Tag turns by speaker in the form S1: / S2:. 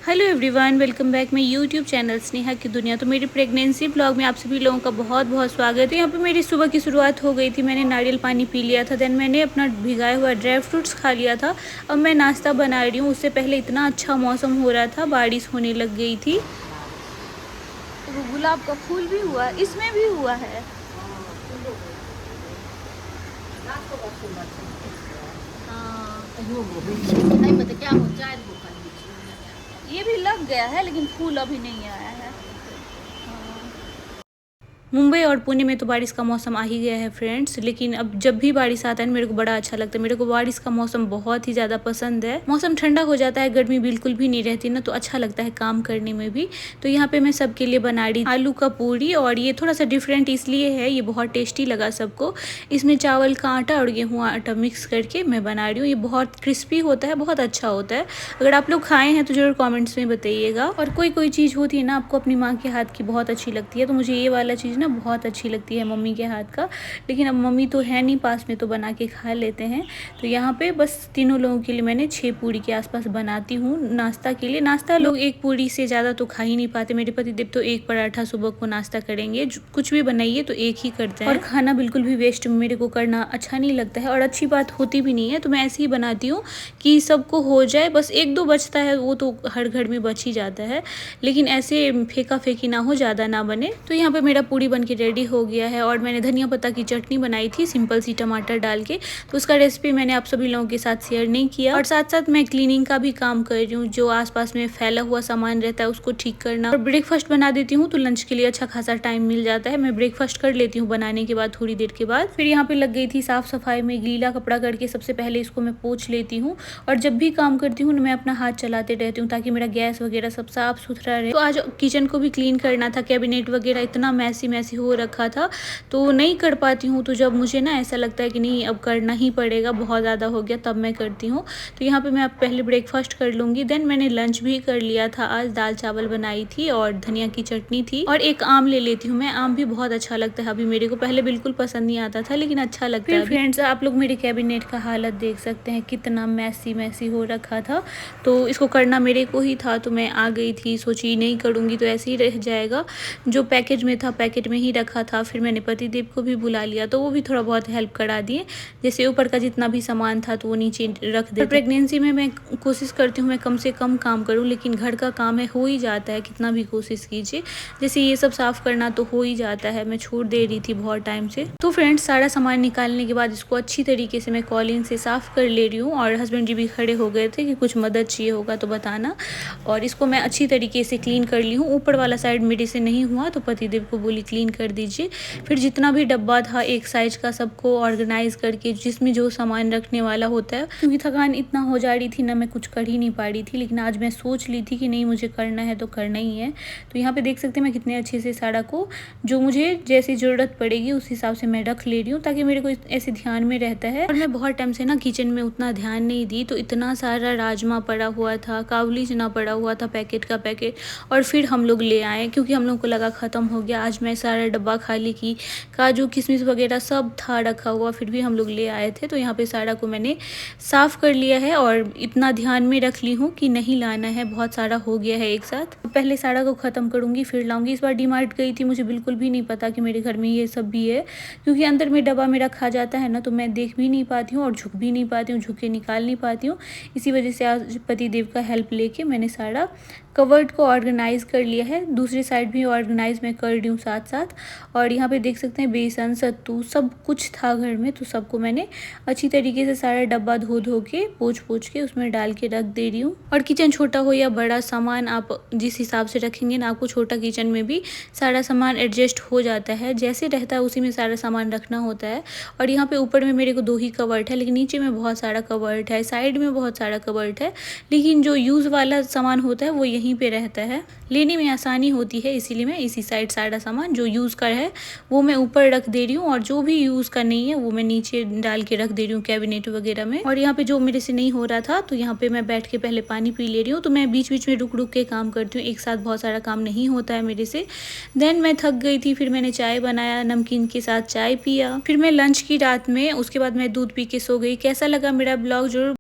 S1: Hello everyone, welcome back my YouTube channel Sneha की दुनिया। तो मेरी प्रेगनेंसी ब्लॉग में आप सभी लोगों का बहुत बहुत स्वागत है। यहाँ पे मेरी सुबह की शुरुआत हो गई थी। मैंने नारियल पानी पी लिया था, देन मैंने अपना भिगाया हुआ ड्राई फ्रूट्स खा लिया था। अब मैं नाश्ता बना रही हूँ। उससे पहले इतना अच्छा मौसम हो रहा था, बारिश होने लग गई थी। तो वो गुलाब का फूल भी हुआ, इसमें भी हुआ है।
S2: नहीं पता क्या हो जाए।
S1: ये भी लग गया है लेकिन फूल अभी नहीं आया है। मुंबई और पुणे में तो बारिश का मौसम आ ही गया है फ्रेंड्स, लेकिन अब जब भी बारिश आता है मेरे को बड़ा अच्छा लगता है। मेरे को बारिश का मौसम बहुत ही ज़्यादा पसंद है। मौसम ठंडा हो जाता है, गर्मी बिल्कुल भी नहीं रहती ना, तो अच्छा लगता है काम करने में भी। तो यहाँ पे मैं सबके लिए बना रही आलू का पूरी, और ये थोड़ा सा डिफरेंट इसलिए है, ये बहुत टेस्टी लगा सबको। इसमें चावल का आटा और गेहूँ आटा मिक्स करके मैं बना रही हूँ। ये बहुत क्रिस्पी होता है, बहुत अच्छा होता है। अगर आप लोग खाए हैं तो ज़रूर कॉमेंट्स में बताइएगा। और कोई कोई चीज़ होती है ना आपको अपनी माँ के हाथ की बहुत अच्छी लगती है, तो मुझे ये वाला चीज़ ना बहुत अच्छी लगती है मम्मी के हाथ का। लेकिन अब मम्मी तो है नहीं पास में, तो बना के खा लेते हैं। तो यहाँ पे बस तीनों लोगों के लिए मैंने 6 पूरी के आसपास बनाती हूँ नाश्ता के लिए। नाश्ता लोग एक पूरी से ज़्यादा तो खा ही नहीं पाते। मेरे पतिदेव तो एक पराठा सुबह को नाश्ता करेंगे, कुछ भी बनाइए तो एक ही करते हैं। और खाना बिल्कुल भी वेस्ट मेरे को करना अच्छा नहीं लगता है, और अच्छी बात होती भी नहीं है। तो मैं ऐसे ही बनाती हूँ कि सबको हो जाए। बस एक दो बचता है, वो तो हर घर में बच ही जाता है, लेकिन ऐसे फेंका फेंकी ना हो, ज़्यादा ना बने। तो यहाँ पे मेरा पूरी बन के रेडी हो गया है। और मैंने धनिया पत्ता की चटनी बनाई थी सिंपल सी टमाटर डाल के, तो उसका रेसिपी मैंने आप सभी लोगों के साथ शेयर नहीं किया। और साथ साथ मैं क्लीनिंग का भी काम कर रही हूँ, जो आसपास में फैला हुआ सामान रहता है उसको ठीक करना। और ब्रेकफास्ट बना देती हूँ, तो लंच के लिए अच्छा खासा टाइम मिल जाता है। मैं ब्रेकफास्ट कर लेती हूँ बनाने के बाद थोड़ी देर के बाद। फिर यहाँ पे लग गई थी साफ सफाई में। गीला कपड़ा करके सबसे पहले इसको मैं पोंछ लेती हूँ। और जब भी काम करती हूँ मैं अपना हाथ चलाते रहती हूँ, ताकि मेरा गैस वगैरह सब साफ सुथरा रहे। तो आज किचन को भी क्लीन करना था, कैबिनेट वगैरह इतना मैसी मैसी हो रखा था, तो नहीं कर पाती हूँ। तो जब मुझे ना ऐसा लगता है कि नहीं अब करना ही पड़ेगा, बहुत ज़्यादा हो गया, तब मैं करती हूँ। तो यहाँ पे मैं अब पहले ब्रेकफास्ट कर लूँगी, देन मैंने लंच भी कर लिया था। आज दाल चावल बनाई थी और धनिया की चटनी थी, और एक आम ले लेती हूँ मैं। आम भी बहुत अच्छा लगता है अभी मेरे को, पहले बिल्कुल पसंद नहीं आता था, लेकिन अच्छा लगता है। फ्रेंड्स आप लोग मेरे कैबिनेट का हालत देख सकते हैं, कितना मैसी मैसी हो रखा था। तो इसको करना मेरे को ही था, तो मैं आ गई थी, सोची नहीं करूँगी तो ऐसे ही रह जाएगा। जो पैकेज में था पैकेट में ही रखा था। फिर मैंने पतिदेव को भी बुला लिया, तो वो भी थोड़ा बहुत हेल्प करा दिए। जैसे ऊपर का जितना भी सामान था तो वो नीचे रख देते। प्रेगनेंसी में मैं कोशिश करती हूँ मैं कम से कम काम करूँ, लेकिन घर का काम है, हो ही जाता है कितना भी कोशिश कीजिए। जैसे ये सब साफ़ करना तो हो ही जाता है, मैं छोड़ दे रही थी बहुत टाइम से। तो फ्रेंड्स सारा सामान निकालने के बाद इसको अच्छी तरीके से मैं कॉलिन से साफ़ कर ले रही हूँ। और हस्बैंड जी भी खड़े हो गए थे कि कुछ मदद चाहिए होगा तो बताना। और इसको मैं अच्छी तरीके से क्लीन कर ली हूँ। ऊपर वाला साइड मेरे से नहीं हुआ, तो पतिदेव को बोली क्लीन कर दीजिए। फिर जितना भी डब्बा था एक साइज का, सबको ऑर्गेनाइज करके, जिसमें जो सामान रखने वाला होता है। क्योंकि थकान इतना हो जा रही थी ना, मैं कुछ कर ही नहीं पा रही थी, लेकिन आज मैं सोच ली थी कि नहीं मुझे करना है तो करना ही है। तो यहाँ पे देख सकते हैं मैं कितने अच्छे से सारा को, जो मुझे जैसी ज़रूरत पड़ेगी उस हिसाब से मैं रख ले रही हूँ, ताकि मेरे को ऐसे ध्यान में रहता है। और मैं बहुत टाइम से ना किचन में उतना ध्यान नहीं दी, तो इतना सारा राजमा पड़ा हुआ था, काबुली चना पड़ा हुआ था पैकेट का पैकेट। और फिर हम लोग ले आए, क्योंकि हम लोग को लगा ख़त्म हो गया। आज मैं सारा डब्बा खाली की, काजू किशमिश वगैरह सब था रखा हुआ, फिर भी हम लोग ले आए थे। तो यहाँ पे सारा को मैंने साफ़ कर लिया है, और इतना ध्यान में रख ली हूँ कि नहीं लाना है, बहुत सारा हो गया है एक साथ। पहले सारा को ख़त्म करूँगी फिर लाऊंगी। इस बार डीमार्ट गई थी, मुझे बिल्कुल भी नहीं पता कि मेरे घर में ये सब भी है, क्योंकि अंदर में डब्बा मेरा खा जाता है ना, तो मैं देख भी नहीं पाती हूँ और झुक भी नहीं पाती हूँ, झुक के निकाल नहीं पाती हूँ। इसी वजह से आज पतिदेव का हेल्प लेके मैंने सारा कवर्ड को ऑर्गेनाइज़ कर लिया है। दूसरी साइड भी ऑर्गेनाइज़ मैं कर रही हूँ साथ साथ। और यहाँ पे देख सकते हैं बेसन सत्तू सब कुछ था घर में, तो सबको मैंने अच्छी तरीके से सारा डब्बा धो के पोंछ के उसमें डाल के रख दे रही हूँ। और किचन छोटा हो या बड़ा, सामान आप जिस हिसाब से रखेंगे ना, आपको छोटा किचन में भी सारा सामान एडजस्ट हो जाता है। जैसे रहता है उसी में सारा सामान रखना होता है। और यहाँ पे ऊपर में मेरे को 2 ही कवर्ड है, लेकिन नीचे में बहुत सारा कवर्ड है, साइड में बहुत सारा कवर्ड है। लेकिन जो यूज़ वाला सामान होता है वो यहीं पे रहता है, लेने में आसानी होती है, इसीलिए मैं इसी साइड सारा सामान जो यूज़ का है वो मैं ऊपर रख दे रही हूँ, और जो भी यूज़ का नहीं है वो मैं नीचे डाल के रख दे रही हूँ कैबिनेट वगैरह में। और यहाँ पे जो मेरे से नहीं हो रहा था, तो यहाँ पे मैं बैठ के पहले पानी पी ले रही हूँ। तो मैं बीच बीच में रुक रुक के काम करती हूँ, एक साथ बहुत सारा काम नहीं होता है मेरे से। देन मैं थक गई थी, फिर मैंने चाय बनाया, नमकीन के साथ चाय पिया। फिर मैं लंच की रात में, उसके बाद मैं दूध पी के सो गई। कैसा लगा मेरा ब्लॉग जरूर